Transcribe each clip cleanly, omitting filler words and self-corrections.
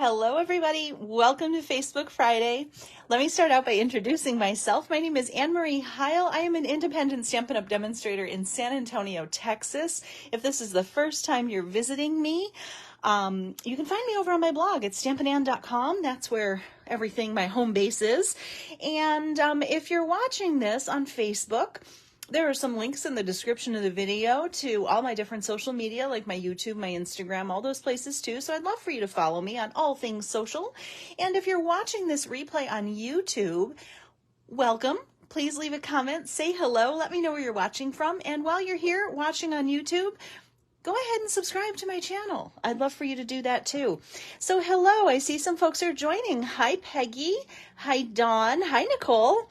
Hello, everybody. Welcome to Facebook Friday. Let me start out by introducing myself. My name is Anne Marie Heil. I am an independent Stampin' Up! Demonstrator in San Antonio, Texas. If this is the first time you're visiting me, you can find me over on my blog at stampandann.com. That's where everything, my home base is. And if you're watching this on Facebook, there are some links in the description of the video to all my different social media, like my YouTube, my Instagram, all those places too. So I'd love for you to follow me on all things social. And if you're watching this replay on YouTube, welcome. Please leave a comment, say hello, let me know where you're watching from. And while you're here watching on YouTube, go ahead and subscribe to my channel. I'd love for you to do that too. So hello, I see some folks are joining. Hi, Peggy. Hi, Dawn. Hi, Nicole.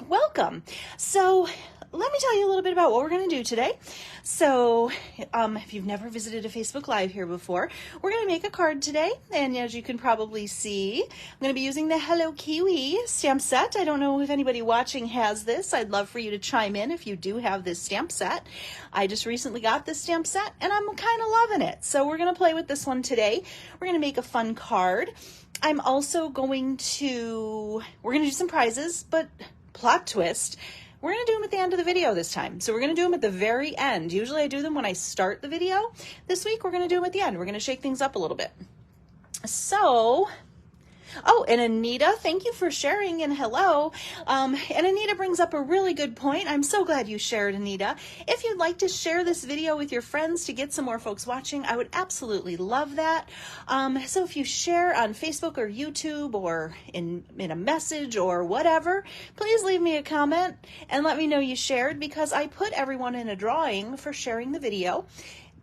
Welcome. So let me tell you a little bit about what we're going to do today. So if you've never visited a Facebook Live here before, we're going to make a card today. And as you can probably see, I'm going to be using the Hello Kiwi stamp set. I don't know if anybody watching has this. I'd love for you to chime in if you do have this stamp set. I just recently got this stamp set and I'm kind of loving it. So we're going to play with this one today. We're going to make a fun card. I'm also going to, we're going to do some prizes, but plot twist, we're going to do them at the end of the video this time. So we're going to do them at the very end. Usually I do them when I start the video. This week we're going to do them at the end. We're going to shake things up a little bit. So, oh, and Anita, thank you for sharing, and hello. And Anita brings up a really good point. I'm so glad you shared, Anita. If you'd like to share this video with your friends to get some more folks watching, I would absolutely love that. So if you share on Facebook or YouTube or in a message or whatever, please leave me a comment and let me know you shared, because I put everyone in a drawing for sharing the video.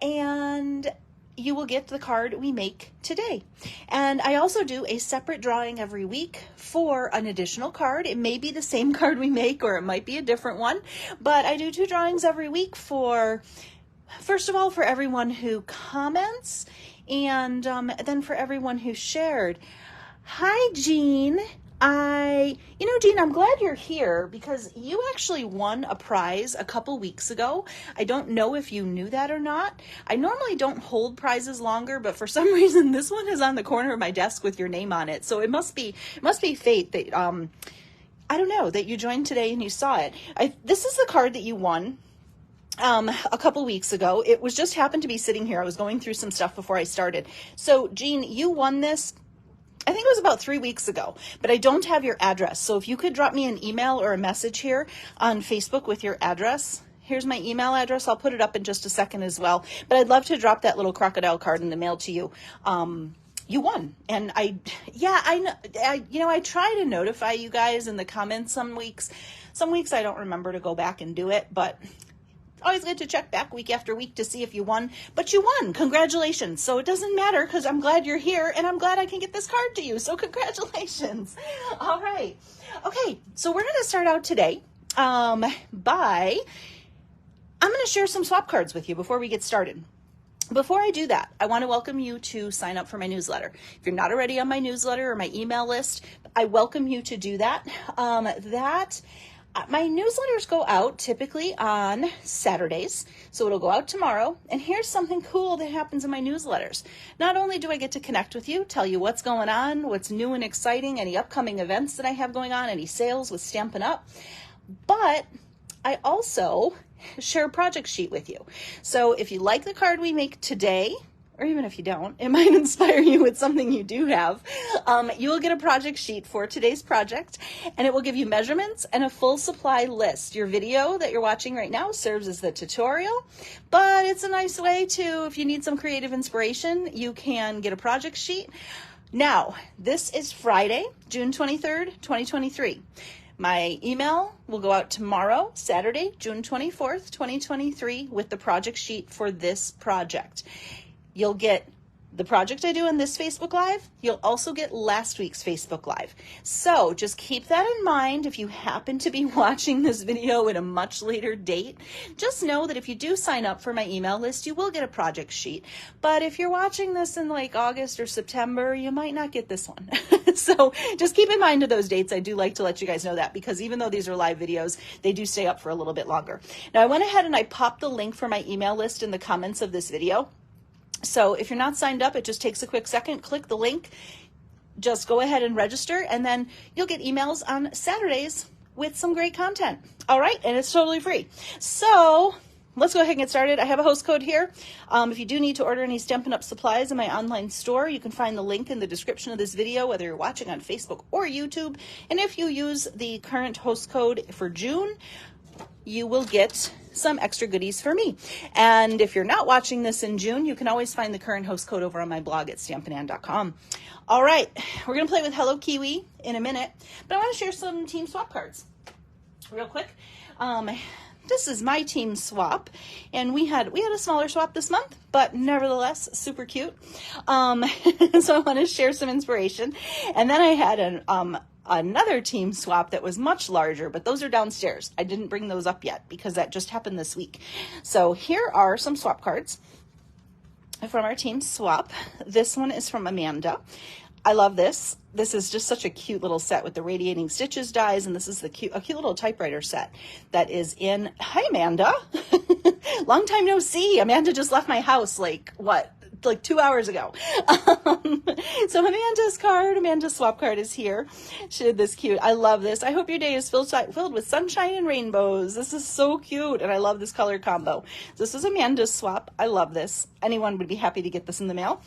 And you will get the card we make today. And I also do a separate drawing every week for an additional card. It may be the same card we make, or it might be a different one, but I do 2 drawings every week for, first of all, for everyone who comments, and then for everyone who shared. Hi, Jean. Jean, I'm glad you're here because you actually won a prize a couple weeks ago. I don't know if you knew that or not. I normally don't hold prizes longer, but for some reason this one is on the corner of my desk with your name on it. So it must be fate that, I don't know, that you joined today and you saw it. This is the card that you won a couple weeks ago. It was just happened to be sitting here. I was going through some stuff before I started. So Jean, you won this, I think it was about 3 weeks ago, but I don't have your address. So if you could drop me an email or a message here on Facebook with your address. Here's my email address. I'll put it up in just a second as well. But I'd love to drop that little crocodile card in the mail to you. You won. And I try to notify you guys in the comments some weeks. Some weeks I don't remember to go back and do it, but always good to check back week after week to see if you won. But you won. Congratulations. So it doesn't matter because I'm glad you're here and I'm glad I can get this card to you. So congratulations. All right. Okay. So we're going to start out today I'm going to share some swap cards with you before we get started. Before I do that, I want to welcome you to sign up for my newsletter. If you're not already on my newsletter or my email list, I welcome you to do that. My newsletters go out typically on Saturdays, so it'll go out tomorrow. And here's something cool that happens in my newsletters. Not only do I get to connect with you, tell you what's going on, what's new and exciting, any upcoming events that I have going on, any sales with Stampin' Up!, but I also share a project sheet with you. So if you like the card we make today, or even if you don't, it might inspire you with something you do have. You will get a project sheet for today's project, and it will give you measurements and a full supply list. Your video that you're watching right now serves as the tutorial, but it's a nice way to, if you need some creative inspiration, you can get a project sheet. Now, this is Friday, June 23rd, 2023. My email will go out tomorrow, Saturday, June 24th, 2023, with the project sheet for this project. You'll get the project I do in this Facebook Live. You'll also get last week's Facebook Live. So just keep that in mind if you happen to be watching this video at a much later date. Just know that if you do sign up for my email list, you will get a project sheet. But if you're watching this in like August or September, you might not get this one. So just keep in mind of those dates. I do like to let you guys know that because even though these are live videos, they do stay up for a little bit longer. Now I went ahead and I popped the link for my email list in the comments of this video. So if you're not signed up, it just takes a quick second. Click the link, just go ahead and register, and then you'll get emails on Saturdays with some great content. All right, and it's totally free. So let's go ahead and get started. I have a host code here. If you do need to order any Stampin' Up! Supplies in my online store, you can find the link in the description of this video, whether you're watching on Facebook or YouTube. And if you use the current host code for June, you will get some extra goodies for me. And if you're not watching this in June, you can always find the current host code over on my blog at stampandann.com. All right, we're going to play with Hello Kiwi in a minute, but I want to share some team swap cards real quick. This is my team swap, and we had a smaller swap this month, but nevertheless super cute. So I want to share some inspiration. And then I had another team swap that was much larger, but those are downstairs. I didn't bring those up yet because that just happened this week. So here are some swap cards from our team swap. This one is from Amanda. I love this. This is just such a cute little set with the radiating stitches dies, and this is a cute little typewriter set that is in. Hi, Amanda. Long time no see. Amanda just left my house like 2 hours ago. So Amanda's swap card is here. She did this cute. I love this. I hope your day is filled with sunshine and rainbows. This is so cute, and I love this color combo. This is Amanda's swap. I love this. Anyone would be happy to get this in the mail.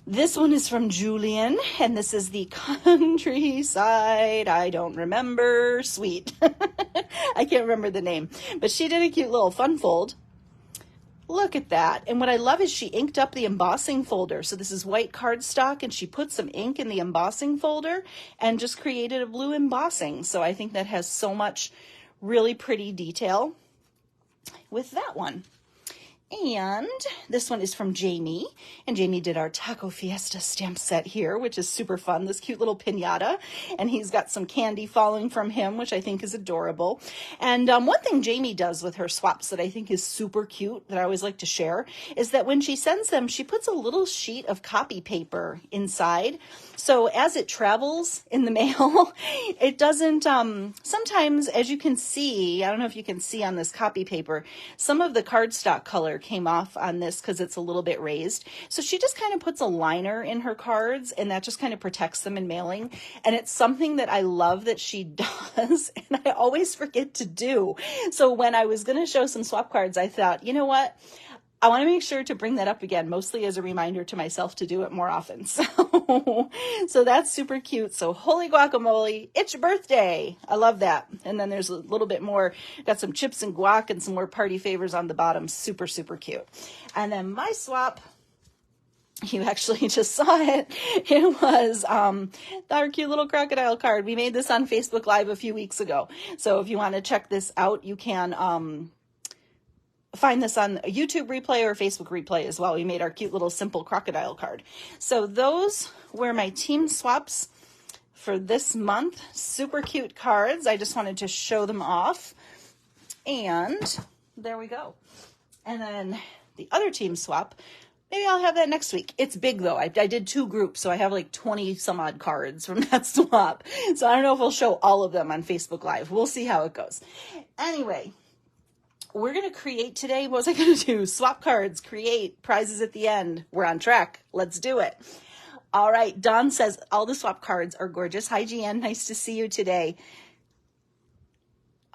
This one is from Julian, and this is the Countryside. I don't remember. Sweet. I can't remember the name, but she did a cute little fun fold. Look at that. And what I love is she inked up the embossing folder. So this is white cardstock, and she put some ink in the embossing folder and just created a blue embossing. So I think that has so much really pretty detail with that one. And this one is from Jamie, and Jamie did our Taco Fiesta stamp set here, which is super fun. This cute little piñata, and he's got some candy falling from him, which I think is adorable. And one thing Jamie does with her swaps that I think is super cute, that I always like to share, is that when she sends them, she puts a little sheet of copy paper inside. So as it travels in the mail, it doesn't, sometimes, as you can see, I don't know if you can see on this copy paper, some of the cardstock color came off on this because it's a little bit raised. So she just kind of puts a liner in her cards, and that just kind of protects them in mailing. And it's something that I love that she does, and I always forget to do. So when I was going to show some swap cards, I thought, you know what? I want to make sure to bring that up again, mostly as a reminder to myself to do it more often. So that's super cute. So holy guacamole, it's your birthday. I love that. And then there's a little bit more, got some chips and guac and some more party favors on the bottom. Super, super cute. And then my swap, you actually just saw it. It was our cute little crocodile card. We made this on Facebook Live a few weeks ago. So if you want to check this out, you can find this on a YouTube replay or Facebook replay as well. We made our cute little simple crocodile card. So those were my team swaps for this month. Super cute cards. I just wanted to show them off. And there we go. And then the other team swap, maybe I'll have that next week. It's big though. I did 2 groups, so I have like 20 some odd cards from that swap. So I don't know if we'll show all of them on Facebook Live. We'll see how it goes. Anyway, we're going to create today. What was I going to do? Swap cards, create, prizes at the end. We're on track. Let's do it. All right. Dawn says all the swap cards are gorgeous. Hi, Jeanne. Nice to see you today.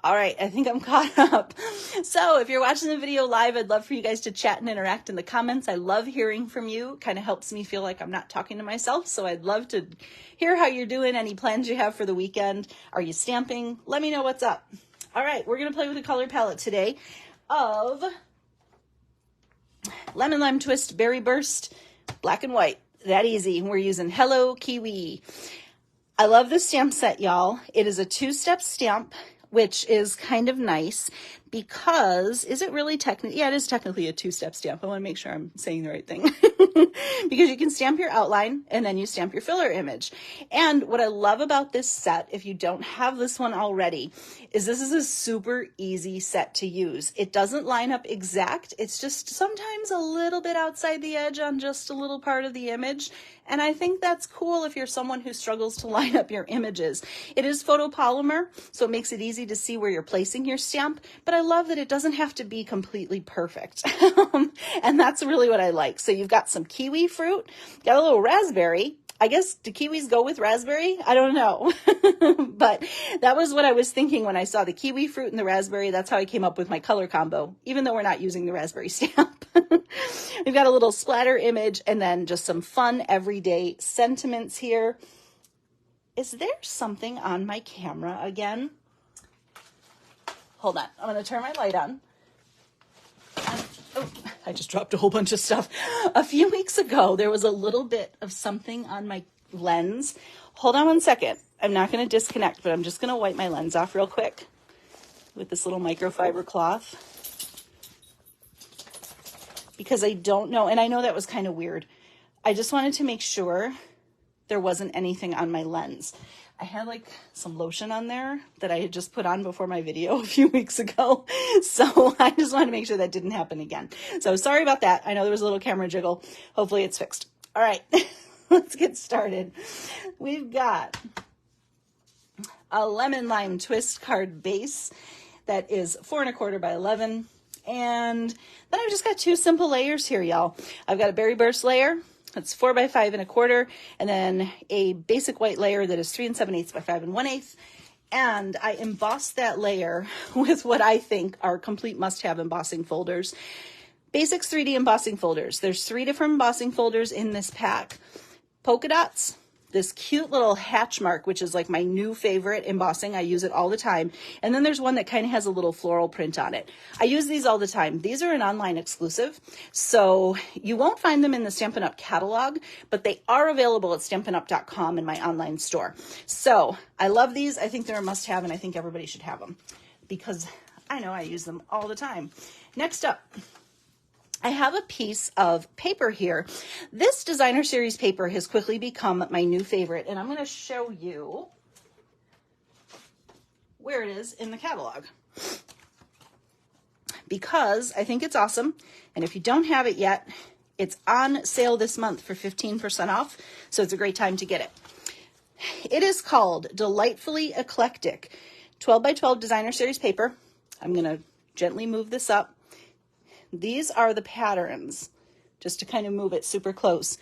All right. I think I'm caught up. So if you're watching the video live, I'd love for you guys to chat and interact in the comments. I love hearing from you. Kind of helps me feel like I'm not talking to myself. So I'd love to hear how you're doing. Any plans you have for the weekend? Are you stamping? Let me know what's up. All right, we're going to play with a color palette today of Lemon Lime Twist, Berry Burst, Black and White. That easy. We're using Hello Kiwi. I love this stamp set, y'all. It is a 2-step stamp, which is kind of nice because, is it really technically? Yeah, it is technically a 2-step stamp. I want to make sure I'm saying the right thing. Because you can stamp your outline and then you stamp your filler image. And what I love about this set, if you don't have this one already, is this is a super easy set to use. It doesn't line up exact. It's just sometimes a little bit outside the edge on just a little part of the image. And I think that's cool if you're someone who struggles to line up your images. It is photopolymer, so it makes it easy to see where you're placing your stamp, but I love that it doesn't have to be completely perfect. And that's really what I like. So you've got some kiwi fruit, got a little raspberry. I guess, do kiwis go with raspberry? I don't know. But that was what I was thinking when I saw the kiwi fruit and the raspberry. That's how I came up with my color combo, even though we're not using the raspberry stamp. We've got a little splatter image and then just some fun everyday sentiments here. Is there something on my camera again? Hold on. I'm going to turn my light on. Oh, I just dropped a whole bunch of stuff. A few weeks ago, there was a little bit of something on my lens. Hold on one second. I'm not going to disconnect, but I'm just going to wipe my lens off real quick with this little microfiber cloth. Because I don't know, and I know that was kind of weird. I just wanted to make sure there wasn't anything on my lens. I had like some lotion on there that I had just put on before my video a few weeks ago. So I just wanted to make sure that didn't happen again. So sorry about that. I know there was a little camera jiggle. Hopefully it's fixed. All right, let's get started. We've got a lemon lime twist card base that is 4 1/4 by 11. And then I've just got 2 simple layers here, y'all. I've got a berry burst layer. That's 4 by 5 1/4, and then a basic white layer that is 3 7/8 by 5 1/8. And I embossed that layer with what I think are complete must-have embossing folders. Basics 3D embossing folders. There's 3 different embossing folders in this pack. Polka dots, this cute little hatch mark, which is like my new favorite embossing. I use it all the time. And then there's one that kind of has a little floral print on it. I use these all the time. These are an online exclusive, so you won't find them in the Stampin' Up! Catalog, but they are available at stampinup.com in my online store. So I love these. I think they're a must-have, and I think everybody should have them because I know I use them all the time. Next up, I have a piece of paper here. This designer series paper has quickly become my new favorite, and I'm going to show you where it is in the catalog because I think it's awesome. And if you don't have it yet, it's on sale this month for 15% off, so it's a great time to get it. It is called Delightfully Eclectic 12 by 12 designer series paper. I'm going to gently move this up. These are the patterns, just to kind of move it super close.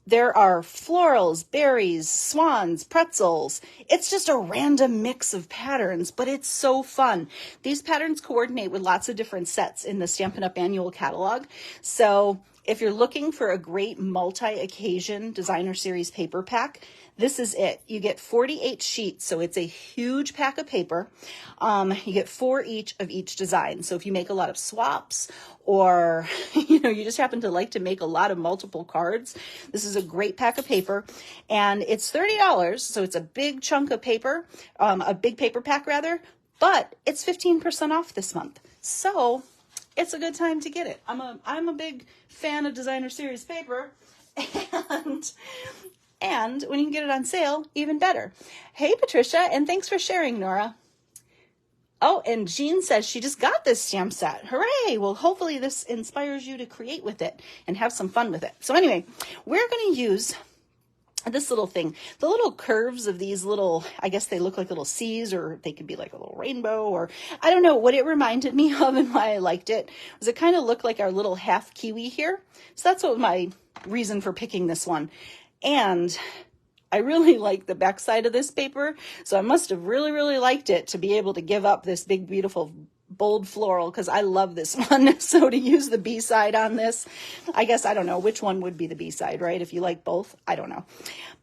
There are florals, berries, swans, pretzels. It's just a random mix of patterns, but it's so fun. These patterns coordinate with lots of different sets in the Stampin' Up! Annual catalog. So if you're looking for a great multi-occasion designer series paper pack, this is it. You get 48 sheets, so it's a huge pack of paper. You get 4 each of each design. So if you make a lot of swaps or you just happen to like to make a lot of multiple cards, this is a great pack of paper. And it's $30, so it's a big chunk of paper, a big paper pack rather, but it's 15% off this month. So it's a good time to get it. I'm a big fan of designer series paper, and when you can get it on sale, even better. Hey, Patricia, and thanks for sharing, Nora. Oh, and Jean says she just got this stamp set. Hooray! Well, hopefully this inspires you to create with it and have some fun with it. So anyway, we're going to use this little thing. The little curves of these little, I guess they look like little C's, or they could be like a little rainbow, or I don't know what it reminded me of and why I liked it. Was it kind of looked like our little half kiwi here. So that's what my reason for picking this one. And I really like the back side of this paper, so I must have really, really liked it to be able to give up this big, beautiful, bold floral, because I love this one. So to use the B side on this, I guess I don't know which one would be the B side, right? If you like both, I don't know.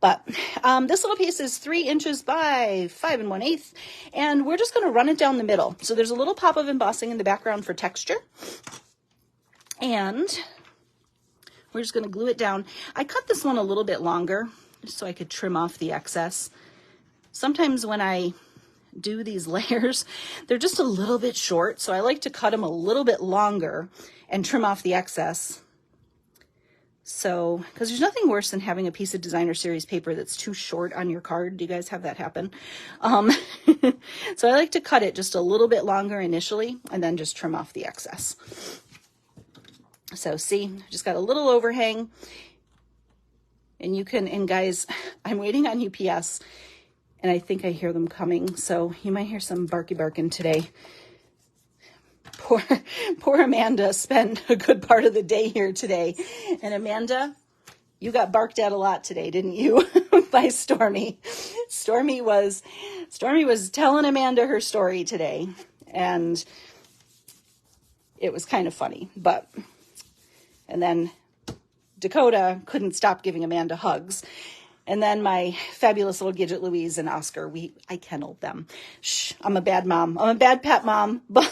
But this little piece is 3 inches by 5 1/8, and we're just going to run it down the middle. So there's a little pop of embossing in the background for texture, and we're just going to glue it down. I cut this one a little bit longer just so I could trim off the excess. Sometimes when I do these layers, they're just a little bit short, so I like to cut them a little bit longer and trim off the excess. So, because there's nothing worse than having a piece of designer series paper that's too short on your card. Do you guys have that happen? So I like to cut it just a little bit longer initially and then just trim off the excess. So see, just got a little overhang, and guys, I'm waiting on UPS and I think I hear them coming. So you might hear some barking today. poor Amanda spent a good part of the day here today. And Amanda, you got barked at a lot today, didn't you? By Stormy. Stormy was telling Amanda her story today, and it was kind of funny. And then Dakota couldn't stop giving Amanda hugs. And then my fabulous little Gidget Louise and Oscar, I kenneled them. Shh, I'm a bad mom. I'm a bad pet mom. But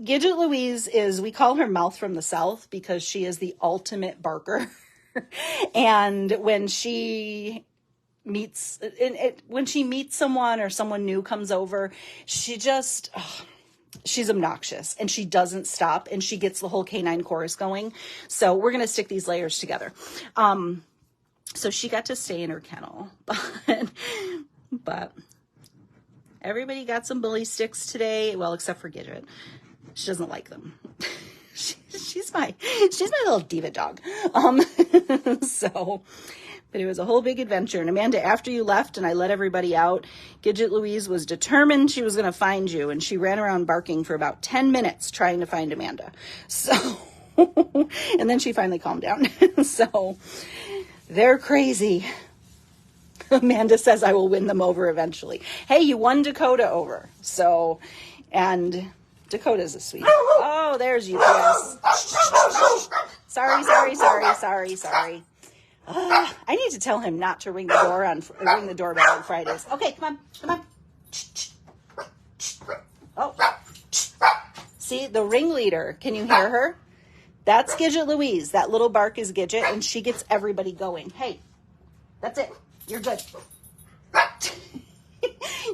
Gidget Louise we call her Mouth from the South because she is the ultimate barker. And when she meets someone or someone new comes over, she's obnoxious and she doesn't stop, and she gets the whole canine chorus going. So we're going to stick these layers together. So she got to stay in her kennel, but everybody got some bully sticks today. Well, except for Gidget. She doesn't like them. She's my little diva dog. But it was a whole big adventure. And Amanda, after you left and I let everybody out, Gidget Louise was determined she was going to find you. And she ran around barking for about 10 minutes trying to find Amanda. So, and then she finally calmed down. So they're crazy. Amanda says I will win them over eventually. Hey, you won Dakota over. So, and Dakota's a sweetie. Oh, there's UPS. Sorry. I need to tell him not to ring the doorbell on Fridays. Okay, come on. Oh, see the ringleader. Can you hear her? That's Gidget Louise. That little bark is Gidget, and she gets everybody going. Hey, that's it. You're good.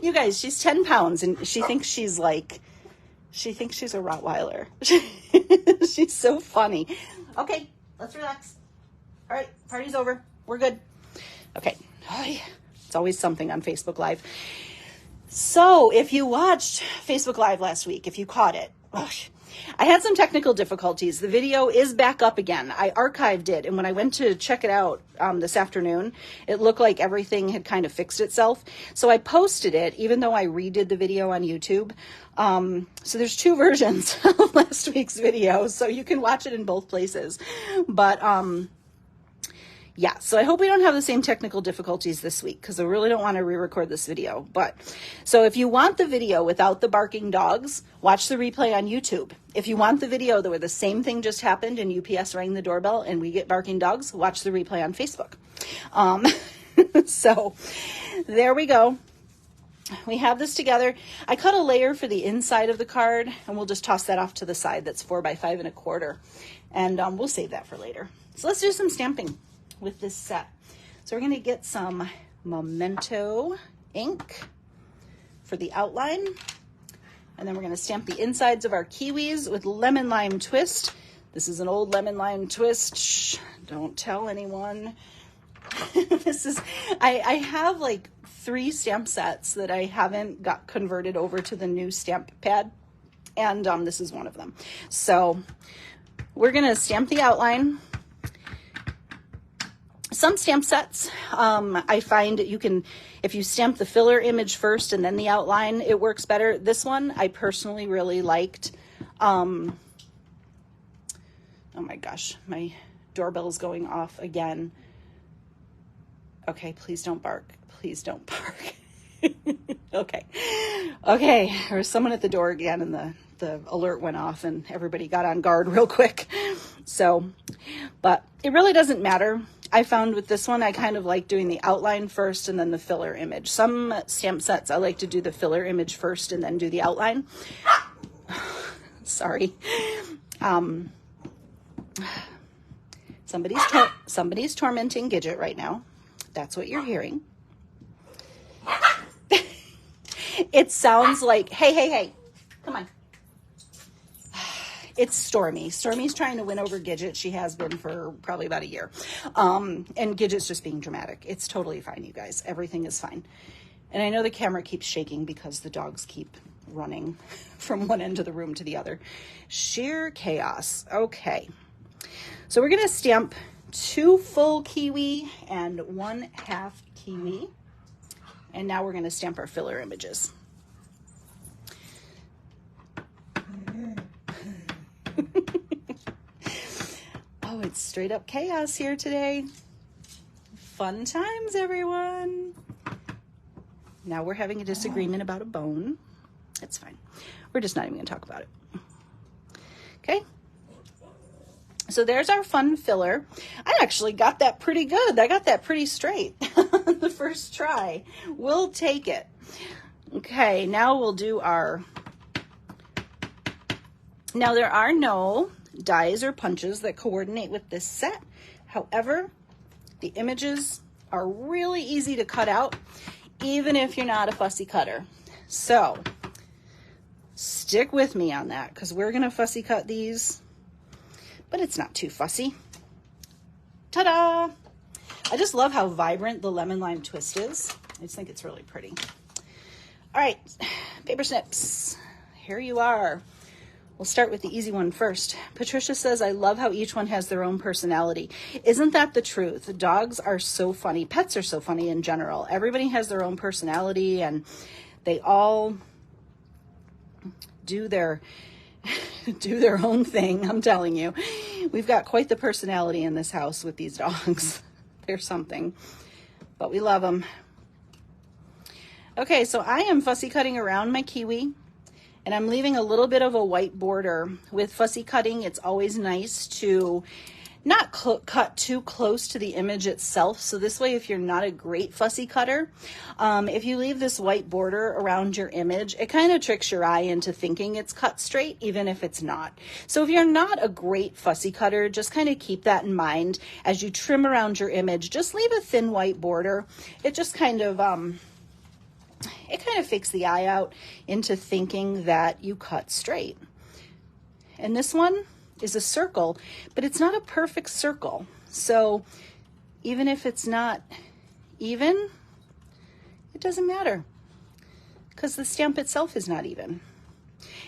You guys, she's 10 pounds, and she thinks she's a Rottweiler. She's so funny. Okay, let's relax. All right, party's over. We're good. Okay. It's always something on Facebook Live. So if you watched Facebook Live last week, if you caught it, I had some technical difficulties. The video is back up again. I archived it, and when I went to check it out this afternoon, it looked like everything had kind of fixed itself. So I posted it, even though I redid the video on YouTube. So there's two versions of last week's video, so you can watch it in both places. But yeah, so I hope we don't have the same technical difficulties this week, because I really don't want to re-record this video. So if you want the video without the barking dogs, watch the replay on YouTube. If you want the video where the same thing just happened and UPS rang the doorbell and we get barking dogs, watch the replay on Facebook. So there we go. We have this together. I cut a layer for the inside of the card, and we'll just toss that off to the side. That's 4 by 5 1/4. And we'll save that for later. So let's do some stamping with this set. So we're going to get some Memento ink for the outline, and then we're going to stamp the insides of our Kiwis with Lemon Lime Twist. This is an old Lemon Lime Twist. Shh, don't tell anyone. I have like 3 stamp sets that I haven't got converted over to the new stamp pad, and this is one of them. So we're going to stamp the outline. Some stamp sets, I find you can, if you stamp the filler image first and then the outline, it works better. This one I personally really liked. Oh my gosh, my doorbell is going off again. Okay, please don't bark. Please don't bark. Okay, there was someone at the door again, and the alert went off and everybody got on guard real quick. So, but it really doesn't matter. I found with this one, I kind of like doing the outline first and then the filler image. Some stamp sets, I like to do the filler image first and then do the outline. Sorry. Somebody's tormenting Gidget right now. That's what you're hearing. It sounds like, hey, come on. It's Stormy. Stormy's trying to win over Gidget. She has been for probably about a year. And Gidget's just being dramatic. It's totally fine, you guys. Everything is fine. And I know the camera keeps shaking because the dogs keep running from one end of the room to the other. Sheer chaos. Okay. So we're going to stamp 2 full Kiwi and 1/2 Kiwi. And now we're going to stamp our filler images. Oh, it's straight up chaos here today. Fun times, everyone. Now we're having a disagreement about a bone. It's fine. We're just not even going to talk about it. Okay. So there's our fun filler. I actually got that pretty good. I got that pretty straight the first try. We'll take it. Okay, now we'll do our... Now there are no dies or punches that coordinate with this set. However, the images are really easy to cut out, even if you're not a fussy cutter. So stick with me on that, because we're going to fussy cut these, but it's not too fussy. Ta-da! I just love how vibrant the lemon lime twist is. I just think it's really pretty. All right, paper snips. Here you are. We'll start with the easy one first. Patricia says, I love how each one has their own personality. Isn't that the truth? Dogs are so funny. Pets are so funny in general. Everybody has their own personality, and they all do their own thing. I'm telling you, we've got quite the personality in this house with these dogs. They're something, but we love them. Okay, so I am fussy cutting around my kiwi. And I'm leaving a little bit of a white border. With fussy cutting, it's always nice to not cut too close to the image itself. So this way, if you're not a great fussy cutter, if you leave this white border around your image, it kind of tricks your eye into thinking it's cut straight, even if it's not. So if you're not a great fussy cutter, just kind of keep that in mind. As you trim around your image, just leave a thin white border. It just kind of... it kind of fakes the eye out into thinking that you cut straight. And this one is a circle, but it's not a perfect circle. So even if it's not even, it doesn't matter, because the stamp itself is not even.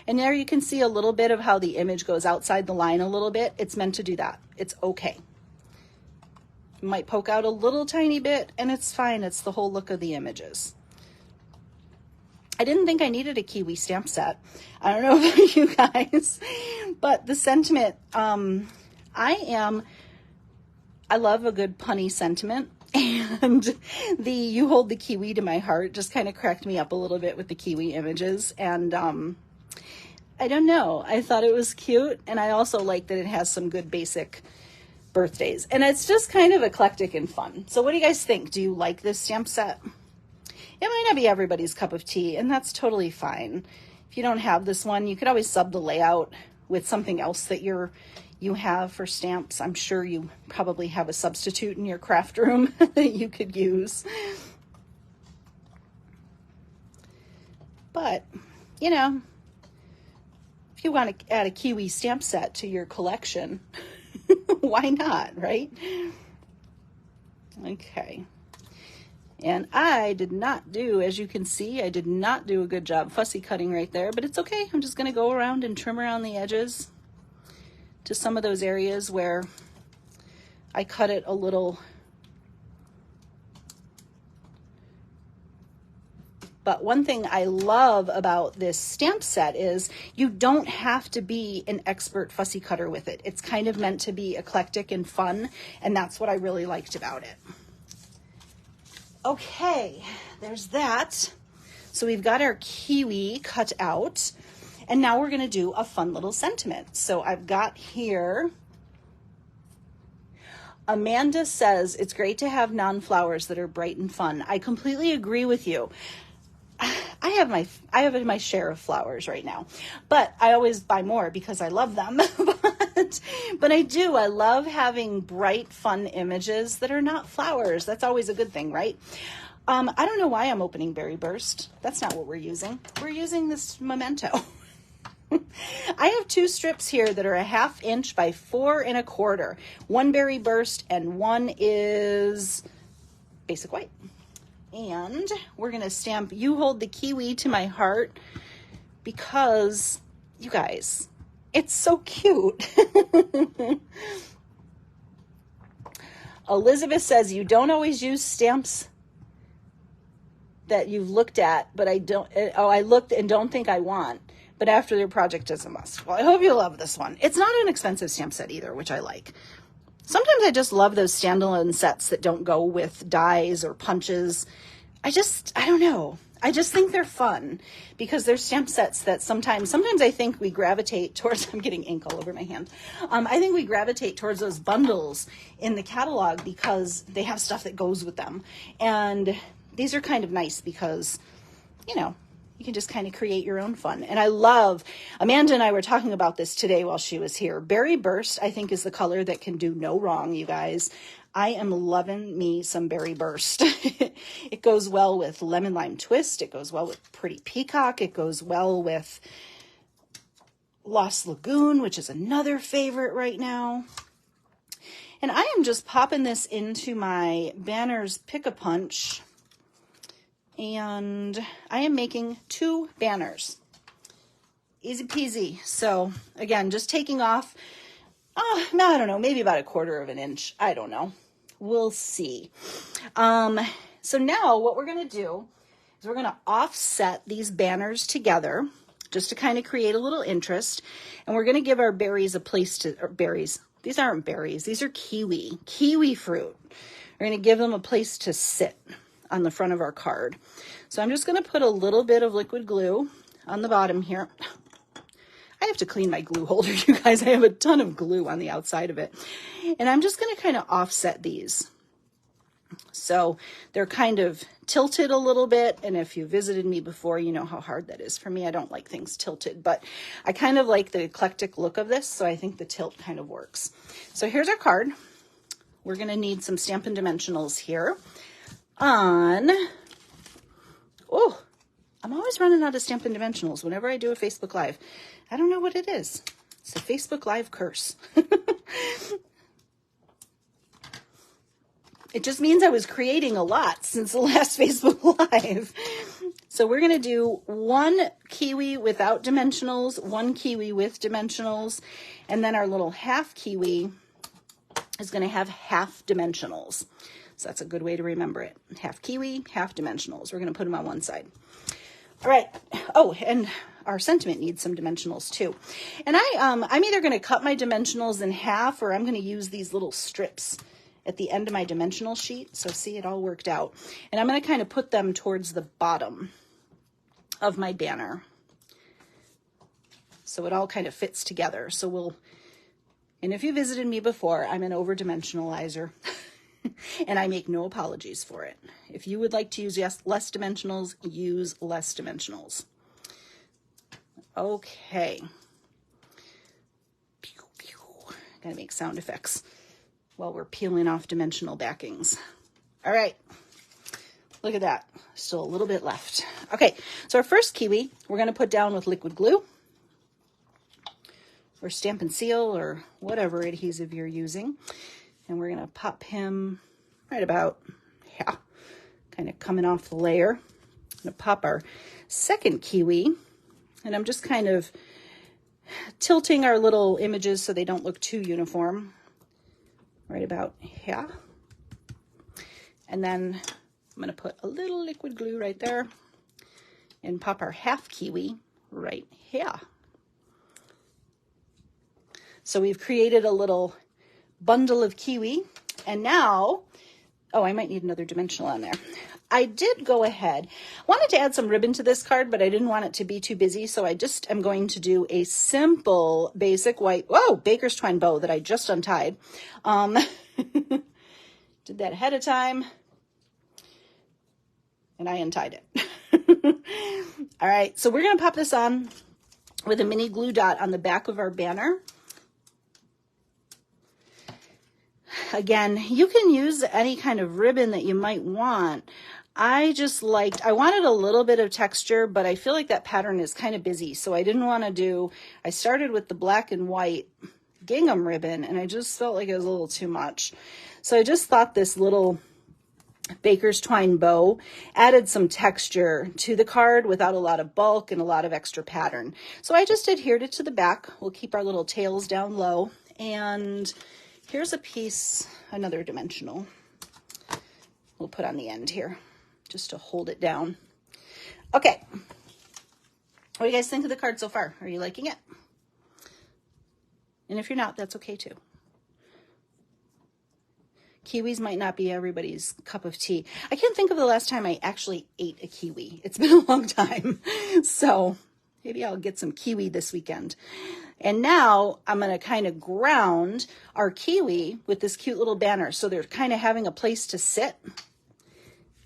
And there you can see a little bit of how the image goes outside the line a little bit. It's meant to do that. It's okay. It might poke out a little tiny bit, and it's fine. It's the whole look of the images. I didn't think I needed a Kiwi stamp set. I don't know about you guys, but the sentiment, I love a good punny sentiment, and the "you hold the Kiwi to my heart" just kind of cracked me up a little bit with the Kiwi images. And I don't know, I thought it was cute, and I also like that it has some good basic birthdays, and it's just kind of eclectic and fun. So what do you guys think? Do you like this stamp set? It might not be everybody's cup of tea, and that's totally fine. If you don't have this one, you could always sub the layout with something else that you have for stamps. I'm sure you probably have a substitute in your craft room that you could use. But, you know, if you want to add a Kiwi stamp set to your collection, why not, right? Okay. And I did not do, as you can see, I did not do a good job fussy cutting right there, but it's okay. I'm just going to go around and trim around the edges to some of those areas where I cut it a little. But one thing I love about this stamp set is you don't have to be an expert fussy cutter with it. It's kind of meant to be eclectic and fun, and that's what I really liked about it. Okay, there's that. So we've got our kiwi cut out, and now we're going to do a fun little sentiment. So I've got here, Amanda says, it's great to have non-flowers that are bright and fun. I completely agree with you. I have my share of flowers right now, but I always buy more because I love them. But I love having bright, fun images that are not flowers. That's always a good thing, right? I don't know why I'm opening Berry Burst. That's not what we're using. We're using this Memento. I have two strips here that are 1/2 inch by 4 1/4. One Berry Burst and one is Basic White. And we're going to stamp "You Hold the Kiwi to My Heart" because, you guys, it's so cute. Elizabeth says, you don't always use stamps that you've looked at, but I looked and don't think I want, but after their project is a must. Well, I hope you love this one. It's not an expensive stamp set either, which I like. Sometimes I just love those standalone sets that don't go with dies or punches. I don't know. I just think they're fun because they're stamp sets that sometimes I think we gravitate towards, I'm getting ink all over my hand. I think we gravitate towards those bundles in the catalog because they have stuff that goes with them. And these are kind of nice because, you know, you can just kind of create your own fun. And I love, Amanda and I were talking about this today while she was here. Berry Burst, I think, is the color that can do no wrong, you guys. I am loving me some Berry Burst. It goes well with Lemon Lime Twist. It goes well with Pretty Peacock. It goes well with Lost Lagoon, which is another favorite right now. And I am just popping this into my Banners Pick-a-Punch. And I am making 2 banners. Easy peasy. So again, just taking off, I don't know, maybe about 1/4 of an inch. I don't know. We'll see. So now what we're going to do is we're going to offset these banners together just to kind of create a little interest. And we're going to give our berries a place to, or berries. These aren't berries. These are kiwi fruit. We're going to give them a place to sit on the front of our card. So I'm just going to put a little bit of liquid glue on the bottom here. I have to clean my glue holder, you guys. I have a ton of glue on the outside of it. And I'm just going to kind of offset these. So they're kind of tilted a little bit. And if you visited me before, you know how hard that is for me. I don't like things tilted, but I kind of like the eclectic look of this. So I think the tilt kind of works. So here's our card. We're going to need some Stampin' Dimensionals here. I'm always running out of Stampin' Dimensionals whenever I do a Facebook Live. I don't know what it is. It's a Facebook Live curse. It just means I was creating a lot since the last Facebook Live. So we're going to do 1 kiwi without dimensionals, 1 kiwi with dimensionals, and then our little half kiwi is going to have half dimensionals. So that's a good way to remember it. Half kiwi, half dimensionals. We're going to put them on one side. All right. Oh, and our sentiment needs some dimensionals too. And I'm either going to cut my dimensionals in half or I'm going to use these little strips at the end of my dimensional sheet. So see, it all worked out. And I'm going to kind of put them towards the bottom of my banner. So it all kind of fits together. So and if you visited me before, I'm an over-dimensionalizer. And I make no apologies for it. If you would like to use less dimensionals, use less dimensionals. Okay. Pew, pew. Gotta make sound effects while we're peeling off dimensional backings. All right. Look at that. Still a little bit left. Okay, so our first kiwi, we're going to put down with liquid glue or Stampin' Seal or whatever adhesive you're using. And we're going to pop him right about, kind of coming off the layer. I'm going to pop our second kiwi, and I'm just kind of tilting our little images so they don't look too uniform. Right about here. And then I'm going to put a little liquid glue right there and pop our half kiwi right here. So we've created a little bundle of kiwi, and now, I might need another dimensional on there. I did go ahead, wanted to add some ribbon to this card, but I didn't want it to be too busy, so I just am going to do a simple basic white, baker's twine bow that I just untied. Did that ahead of time, and I untied it. All right, so we're going to pop this on with a mini glue dot on the back of our banner. Again, you can use any kind of ribbon that you might want. I wanted a little bit of texture, but I feel like that pattern is kind of busy, so I didn't want to I started with the black and white gingham ribbon, and I just felt like it was a little too much. So I just thought this little baker's twine bow added some texture to the card without a lot of bulk and a lot of extra pattern. So I just adhered it to the back. We'll keep our little tails down low, and here's a piece, another dimensional, we'll put on the end here just to hold it down. Okay, what do you guys think of the card so far? Are you liking it? And if you're not, that's okay too. Kiwis might not be everybody's cup of tea. I can't think of the last time I actually ate a kiwi. It's been a long time. So maybe I'll get some kiwi this weekend. And now I'm going to kind of ground our kiwi with this cute little banner. So they're kind of having a place to sit.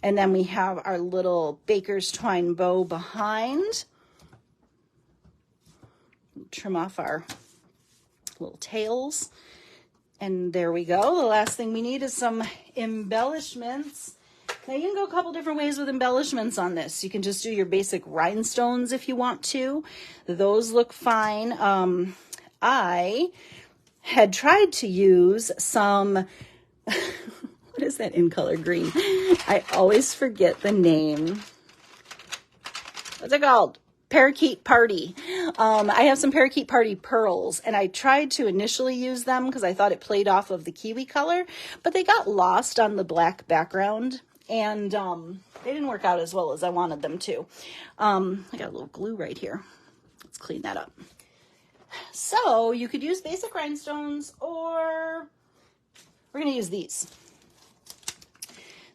And then we have our little baker's twine bow behind. Trim off our little tails. And there we go. The last thing we need is some embellishments. Now you can go a couple different ways with embellishments on this. You can just do your basic rhinestones if you want to. Those look fine. I had tried to use some, what is that in color green? I always forget the name. What's it called? Parakeet Party. I have some Parakeet Party pearls, and I tried to initially use them because I thought it played off of the kiwi color, but they got lost on the black background, and they didn't work out as well as I wanted them to. I got a little glue right here. Let's clean that up. So you could use basic rhinestones, or we're going to use these.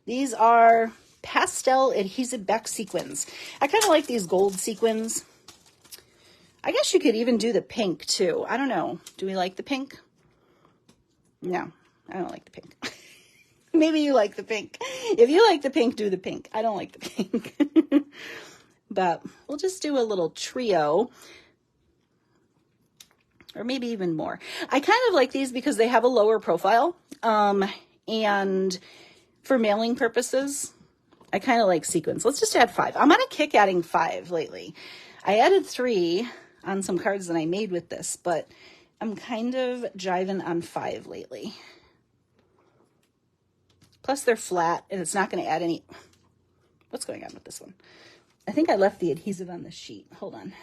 These are pastel adhesive back sequins. I kind of like these gold sequins. I guess you could even do the pink too. I don't know. Do we like the pink? No, I don't like the pink. Maybe you like the pink. If you like the pink, do the pink. I don't like the pink. But we'll just do a little trio. Or maybe even more. I kind of like these because they have a lower profile. And for mailing purposes, I kind of like sequins. Let's just add 5. I'm on a kick adding 5 lately. I added 3 on some cards that I made with this, but I'm kind of jiving on 5 lately. Plus they're flat and it's not going to add any. What's going on with this one? I think I left the adhesive on the sheet. Hold on.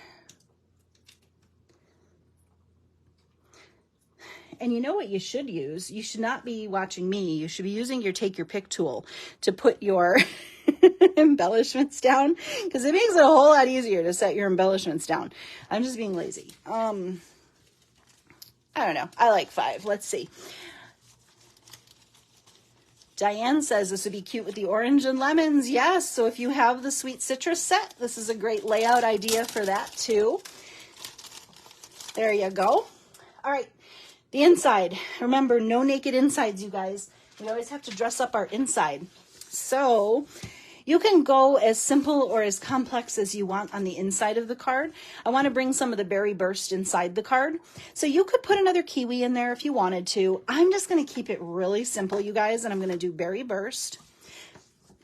And you know what you should use? You should not be watching me. You should be using your take your pick tool to put your embellishments down, because it makes it a whole lot easier to set your embellishments down. I'm just being lazy. I don't know. I like 5. Let's see. Diane says this would be cute with the orange and lemons. Yes. So if you have the sweet citrus set, this is a great layout idea for that too. There you go. All right. The inside. Remember, no naked insides, you guys. We always have to dress up our inside. So you can go as simple or as complex as you want on the inside of the card. I want to bring some of the berry burst inside the card. So you could put another kiwi in there if you wanted to. I'm just going to keep it really simple, you guys, and I'm going to do berry burst,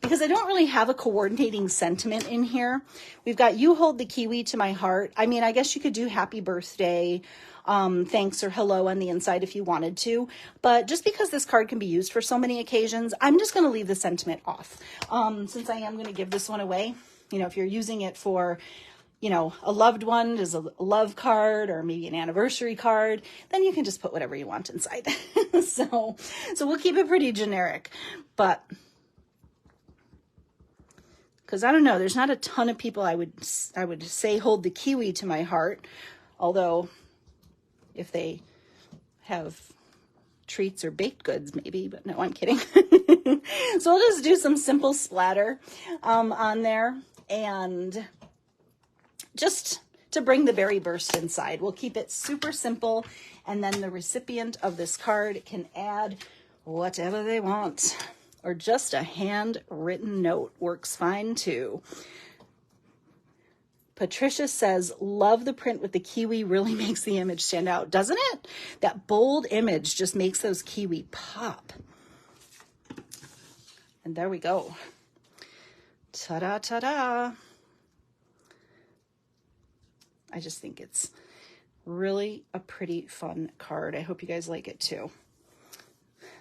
because I don't really have a coordinating sentiment in here. We've got you hold the kiwi to my heart. I mean, I guess you could do happy birthday, thanks or hello on the inside if you wanted to. But just because this card can be used for so many occasions, I'm just going to leave the sentiment off. Since I am going to give this one away, you know, if you're using it for, you know, a loved one as a love card or maybe an anniversary card, then you can just put whatever you want inside. So we'll keep it pretty generic, but because I don't know, there's not a ton of people I would say hold the kiwi to my heart, although if they have treats or baked goods maybe, but no, I'm kidding. So we'll just do some simple splatter on there, and just to bring the berry burst inside. We'll keep it super simple, and then the recipient of this card can add whatever they want. Or just a handwritten note works fine too. Patricia says, love the print with the kiwi, really makes the image stand out, doesn't it? That bold image just makes those kiwi pop. And there we go. Ta-da, ta-da. I just think it's really a pretty fun card. I hope you guys like it too.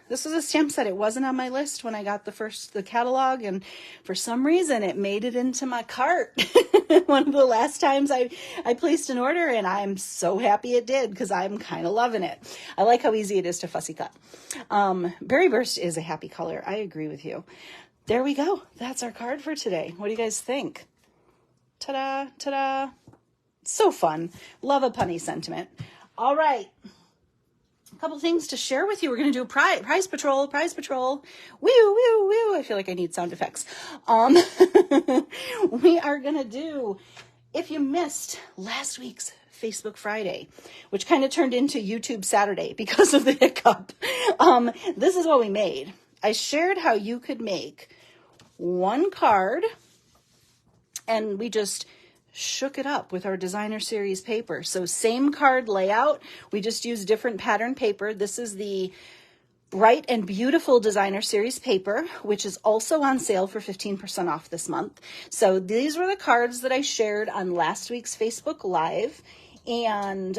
This was a stamp set. It wasn't on my list when I got the catalog, and for some reason it made it into my cart. One of the last times I placed an order, and I'm so happy it did because I'm kind of loving it. I like how easy it is to fussy cut. Berry Burst is a happy color. I agree with you. There we go. That's our card for today. What do you guys think? Ta-da, ta-da. So fun. Love a punny sentiment. All right. couple things to share with you. We're going to do prize patrol. Woo, woo, woo. I feel like I need sound effects. We are going to do, if you missed last week's Facebook Friday, which kind of turned into YouTube Saturday because of the hiccup, this is what we made. I shared how you could make one card, and we just shook it up with our designer series paper. So same card layout, we just use different pattern paper. This is the Bright and Beautiful designer series paper, which is also on sale for 15% off this month. So these were the cards that I shared on last week's Facebook Live and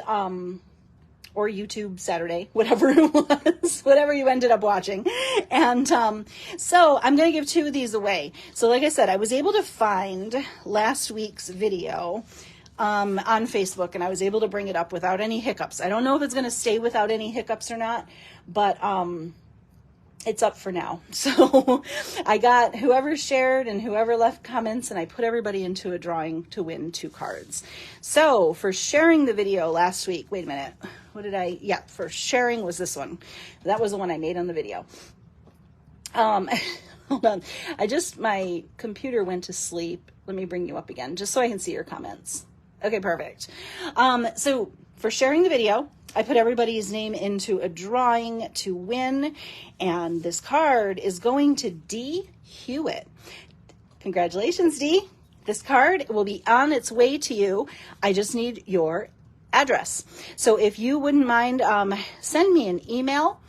or YouTube Saturday, whatever it was, whatever you ended up watching. And so I'm going to give 2 of these away. So like I said, I was able to find last week's video on Facebook, and I was able to bring it up without any hiccups. I don't know if it's going to stay without any hiccups or not, but it's up for now. So I got whoever shared and whoever left comments, and I put everybody into a drawing to win 2 cards. So for sharing the video last week, wait a minute. For sharing was this one. That was the one I made on the video. Hold on. My computer went to sleep. Let me bring you up again, just so I can see your comments. Okay, perfect. So for sharing the video, I put everybody's name into a drawing to win, and this card is going to D. Hewitt. Congratulations, D. This card will be on its way to you. I just need your address. So if you wouldn't mind, send me an email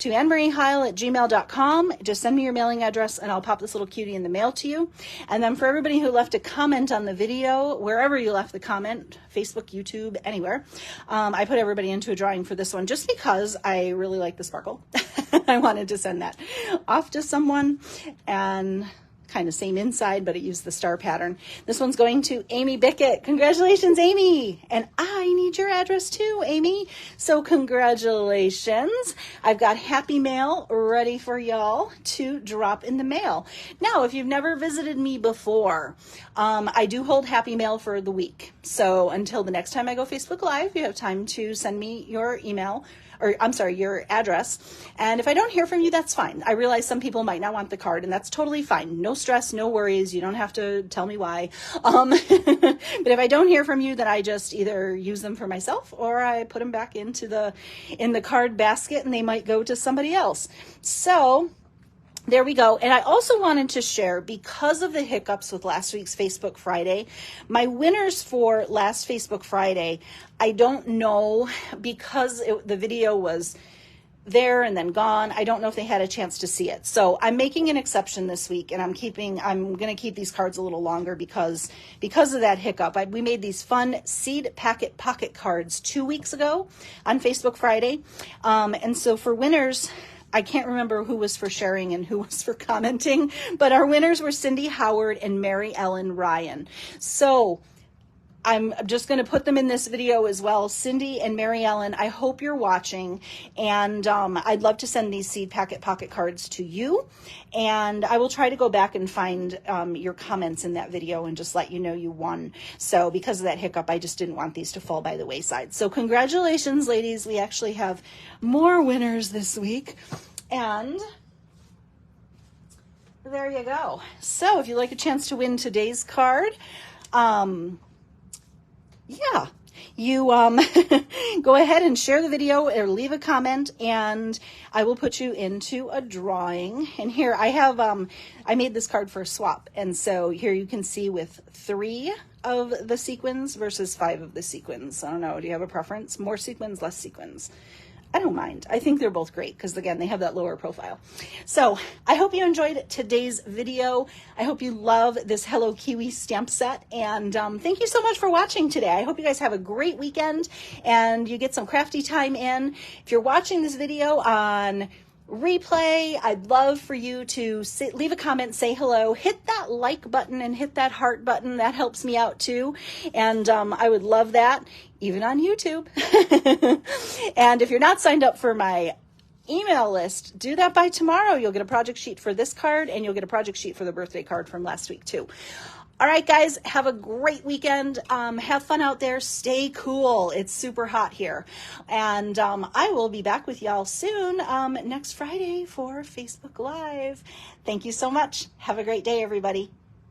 to annemarieheil@gmail.com. Just send me your mailing address and I'll pop this little cutie in the mail to you. And then for everybody who left a comment on the video, wherever you left the comment, Facebook, YouTube, anywhere, I put everybody into a drawing for this one just because I really like the sparkle. I wanted to send that off to someone, and kind of same inside, but it used the star pattern. This one's going to Amy Bickett. Congratulations, Amy. And I need your address too, Amy. So congratulations. I've got Happy Mail ready for y'all to drop in the mail. Now, if you've never visited me before, I do hold Happy Mail for the week. So until the next time I go Facebook Live, you have time to send me your email, or I'm sorry, your address. And if I don't hear from you, that's fine. I realize some people might not want the card, and that's totally fine. No stress, no worries. You don't have to tell me why. But if I don't hear from you, then I just either use them for myself or I put them back in the card basket, and they might go to somebody else. So there we go. And I also wanted to share, because of the hiccups with last week's Facebook Friday, my winners for last Facebook Friday, I don't know, because the video was there and then gone. I don't know if they had a chance to see it. So I'm making an exception this week, and I'm going to keep these cards a little longer because of that hiccup. We made these fun seed packet pocket cards 2 weeks ago on Facebook Friday. And so for winners, I can't remember who was for sharing and who was for commenting, but our winners were Cindy Howard and Mary Ellen Ryan. So I'm just going to put them in this video as well. Cindy and Mary Ellen, I hope you're watching, and I'd love to send these seed packet pocket cards to you, and I will try to go back and find your comments in that video and just let you know you won. So because of that hiccup, I just didn't want these to fall by the wayside. So congratulations, ladies. We actually have more winners this week, and there you go. So if you'd like a chance to win today's card, yeah, you go ahead and share the video or leave a comment, and I will put you into a drawing. And here I have, I made this card for a swap. And so here you can see with 3 of the sequins versus 5 of the sequins. I don't know. Do you have a preference? More sequins, less sequins? I don't mind. I think they're both great because, again, they have that lower profile. So I hope you enjoyed today's video. I hope you love this Hello Kiwi stamp set. And thank you so much for watching today. I hope you guys have a great weekend and you get some crafty time in. If you're watching this video on replay, I'd love for you to leave a comment, say hello, hit that like button and hit that heart button. That helps me out too. And I would love that, even on YouTube. And if you're not signed up for my email list, do that by tomorrow. You'll get a project sheet for this card, and you'll get a project sheet for the birthday card from last week too. All right, guys, have a great weekend. Have fun out there. Stay cool. It's super hot here. And I will be back with y'all soon next Friday for Facebook Live. Thank you so much. Have a great day, everybody.